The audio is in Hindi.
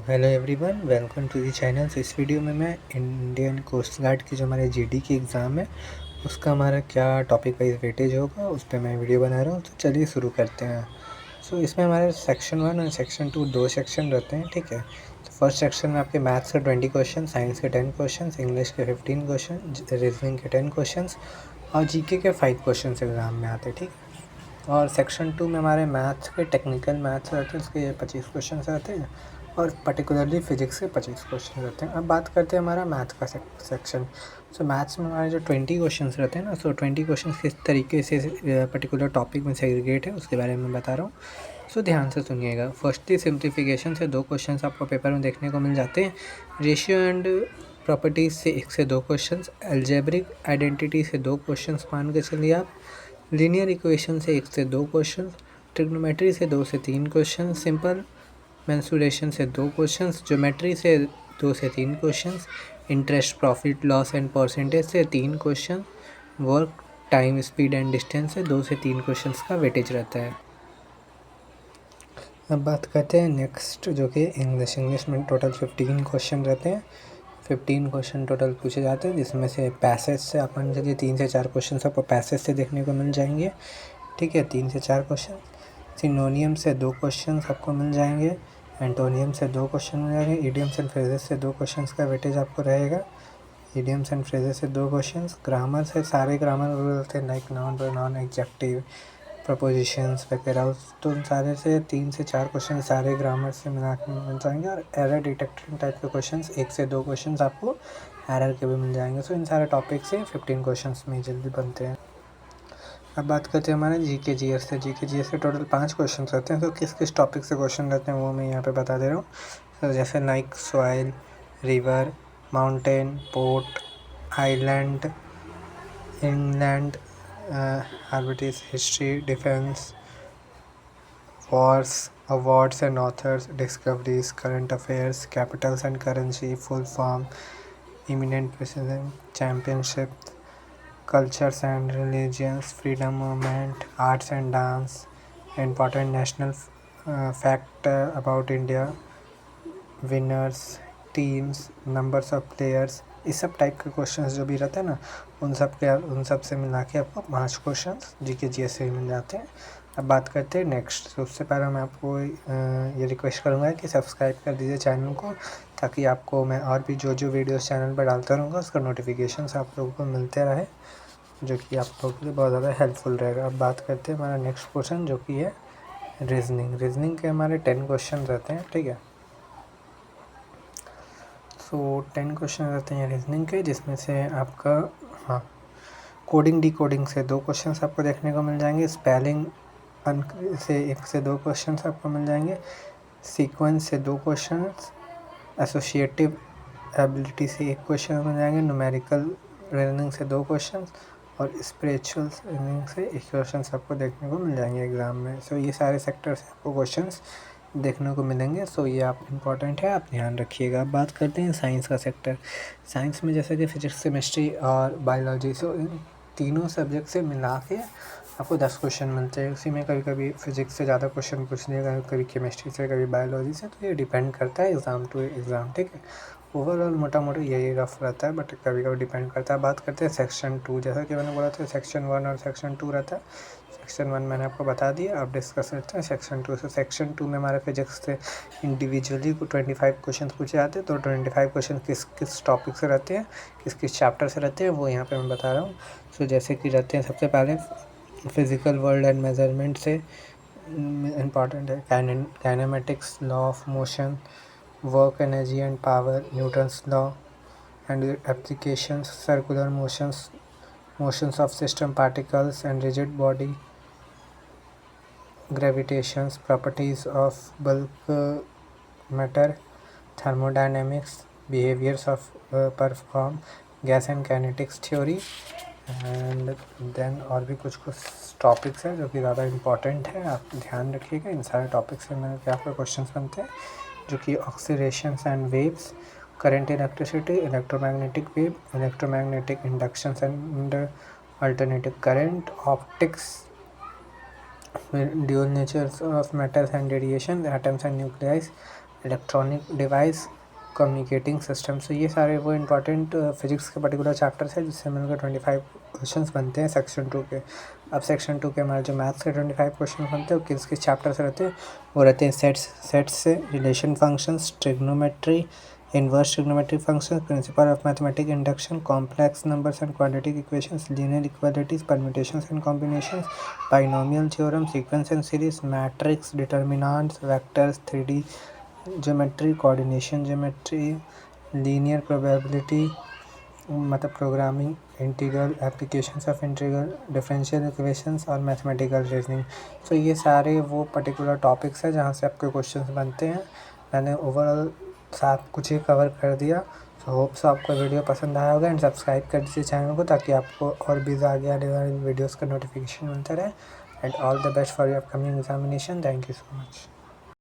Hello everyone, welcome to the channel. इस वीडियो में मैं इंडियन कोस्ट गार्ड की जो हमारे जीडी की एग्ज़ाम है उसका हमारा क्या टॉपिक वाइज वेटेज होगा उस पर मैं वीडियो बना रहा हूँ। तो चलिए शुरू करते हैं। इसमें हमारे सेक्शन 1 और सेक्शन 2 दो सेक्शन रहते हैं, ठीक है। तो फर्स्ट सेक्शन में आपके मैथ्स के 20 क्वेश्चन, साइंस के 10 क्वेश्चन, इंग्लिश के 15 क्वेश्चन, रीजनिंग के 10 क्वेश्चन और जीके के 5 क्वेश्चन एग्ज़ाम में आते हैं, ठीक है। और सेक्शन 2 में हमारे मैथ्स के टेक्निकल मैथ्स रहते हैं, उसके 25 क्वेश्चन रहते हैं और पर्टिकुलरली फिजिक्स के 25 क्वेश्चन रहते हैं। अब बात करते हैं हमारा मैथ का सेक्शन। मैथ्स में हमारे जो 20 क्वेश्चन रहते हैं ना, 20 क्वेश्चन किस तरीके से पर्टिकुलर टॉपिक में सेग्रीगेट है उसके बारे में बता रहा हूँ। ध्यान से सुनिएगा। फर्स्टली सिंप्लीफिकेशन से 2 क्वेश्चन आपको पेपर में देखने को मिल जाते हैं। रेशियो एंड प्रॉपर्टीज़ से 1 से 2 क्वेश्चन, अलजेब्रिक आइडेंटिटी से 2 क्वेश्चन मान के चलिए आप, लीनियर इक्वेशन से 1 से 2 क्वेश्चन, ट्रिग्नोमेट्री से 2 से 3 क्वेश्चन, सिंपल मेंसुरेशन से 2 क्वेश्चन, ज्योमेट्री से 2 से 3 question, interest profit loss and percentage से 3 question, work time speed and distance से 2 से 3 क्वेश्चन का वेटेज रहता है। अब बात करते हैं नेक्स्ट, जो कि इंग्लिश में टोटल 15 क्वेश्चन रहते हैं। 15 क्वेश्चन टोटल पूछे जाते हैं, जिसमें से पैसेज से अपन चलिए 3 से 4 क्वेश्चन आपको पैसेज से देखने को मिल जाएंगे, ठीक है। 3 से 4 क्वेश्चन। सिनोनियम से 2 क्वेश्चन आपको मिल जाएंगे, एंटोनियम से 2 क्वेश्चन मिल जाएंगे, इडियम्स एंड फ्रेजेस से 2 क्वेश्चन का वेटेज आपको रहेगा। इडियम्स एंड फ्रेजेस से 2 क्वेश्चन, ग्रामर से सारे ग्रामर बोलते हैं, like noun, pronoun, adjective, propositions वगैरह, तो उन सारे से 3 से 4 क्वेश्चन सारे ग्रामर से मिला के मिल जाएंगे। और एरर डिटेक्टिंग टाइप के क्वेश्चन 1 से 2 क्वेश्चन आपको एरर के भी मिल जाएंगे। इन सारे टॉपिक से 15 क्वेश्चन में जल्दी बनते हैं। अब बात करते हैं हमारे जीके जीएस से। जीके जीएस से टोटल 5 क्वेश्चन रहते हैं। किस किस टॉपिक से क्वेश्चन रहते हैं वो मैं यहाँ पे बता दे रहा हूँ। जैसे like soil, river, mountain, port, island, inland, आर्बिट्रीज, history, defence, wars, awards and authors, discoveries, current affairs, capitals and currency, full form, imminent precision, championship, cultures and religions, freedom movement, arts and dance, important national fact about India, winners, teams, numbers of players, इस सब टाइप के क्वेश्चंस जो भी रहते हैं ना, उन सब से मिला के आपको 5 क्वेश्चंस जीके जीएस से मिल जाते हैं। अब बात करते हैं नेक्स्ट। तो उससे पहले मैं आपको ये रिक्वेस्ट करूँगा कि सब्सक्राइब कर दीजिए चैनल को, ताकि आपको मैं और भी जो जो वीडियोस चैनल पर डालता रहूँगा उसका नोटिफिकेशंस आप लोगों को मिलते रहे, जो कि आप लोगों के लिए बहुत ज़्यादा हेल्पफुल रहेगा। अब बात करते हैं हमारा नेक्स्ट क्वेश्चन, जो कि है रीजनिंग के हमारे 10 क्वेश्चन रहते हैं, ठीक है। 10 क्वेश्चन रहते हैं रीजनिंग के, जिसमें से आपका कोडिंग डिकोडिंग से 2 क्वेश्चन आपको देखने को मिल जाएंगे, स्पेलिंग से 1 से 2 क्वेश्चन आपको मिल जाएंगे, सीक्वेंस से 2 क्वेश्चन, एसोसिएटिव एबिलिटी से 1 क्वेश्चन मिल जाएंगे, न्यूमेरिकल रीजनिंग से 2 क्वेश्चन और स्पिरिचुअल रीजनिंग से 1 क्वेश्चन आपको देखने को मिल जाएंगे एग्ज़ाम में। ये सारे सेक्टर से आपको क्वेश्चन देखने को मिलेंगे। ये आप इम्पॉर्टेंट है, आप ध्यान रखिएगा। अब बात करते हैं साइंस का सेक्टर। साइंस में जैसे कि फिजिक्स, केमिस्ट्री और बायोलॉजी, इन तीनों सब्जेक्ट से मिला के आपको 10 क्वेश्चन मिलते हैं। उसी में कभी कभी फिजिक्स से ज़्यादा क्वेश्चन पूछ लिया, कभी केमिस्ट्री से, कभी बायोलॉजी से, तो ये डिपेंड करता है एग्ज़ाम टू एग्ज़ाम, ठीक है। ओवरऑल मोटा मोटा यही रफ रहता है, बट कभी कभी डिपेंड करता है। बात करते हैं सेक्शन 2। जैसा कि मैंने बोला था सेक्शन 1 और सेक्शन 2 रहता है। सेक्शन 1 मैंने आपको बता दिया, आप डिस्कस करते हैं सेक्शन 2 से। सेक्शन 2 में हमारे फिजिक्स से इंडिविजुअली 25 क्वेश्चन पूछे जाते हैं। तो 25 क्वेश्चन किस किस टॉपिक से रहते हैं, किस किस चैप्टर से रहते हैं, वो यहाँ पे मैं बता रहा हूँ। जैसे कि रहते हैं सबसे पहले फिजिकल वर्ल्ड एंड मेजरमेंट से इम्पॉर्टेंट है kinematics, law of motion, work, energy and power, Newton's law and applications, circular motions of system particles and rigid body, gravitations, properties of bulk matter, thermodynamics, behaviors of perform, gas and kinetics theory, and then और भी कुछ टॉपिक्स हैं जो कि ज़्यादा इम्पॉर्टेंट है, आप ध्यान रखिएगा। इन सारे टॉपिक्स से मेरे क्या आपके क्वेश्चंस बनते हैं, जो कि oxidations and waves, current electricity, electromagnetic wave, electromagnetic inductions and alternative current, optics, dual natures of matters and radiation, atoms and nuclei, electronic device, communicating system. तो ये सारे वो इंपॉर्टेंट फिजिक्स के पर्टिकुलर चैप्टर्स है जिससे मिलकर 25 क्वेश्चंस बनते हैं सेक्शन 2 के। अब सेक्शन 2 के हमारे जो मैथ्स के 25 क्वेश्चन बनते हैं वो किस किस चैप्टर से रहते हैं, वो रहते हैं सेट्स से, relation functions, trigonometry, inverse trigonometric functions, principle of mathematic induction, complex numbers and quadratic equations, linear equalities, permutations and combinations, binomial theorem, sequence and series, matrix, determinants, vectors, 3D geometry, coordination geometry, linear probability, मतलब programming, integral, applications of integral, differential equations और मैथमेटिकल रीजनिंग। तो ये सारे वो पर्टिकुलर टॉपिक्स हैं जहाँ से आपके क्वेश्चंस बनते हैं। मैंने ओवरऑल सब कुछ ही कवर कर दिया। तो होप्स आपको वीडियो पसंद आया होगा एंड सब्सक्राइब कर दीजिए चैनल को ताकि आपको और भी आगे आने वाले वीडियोज़ का नोटिफिकेशन मिलता रहे। And all the best for your upcoming examination. Thank you so much.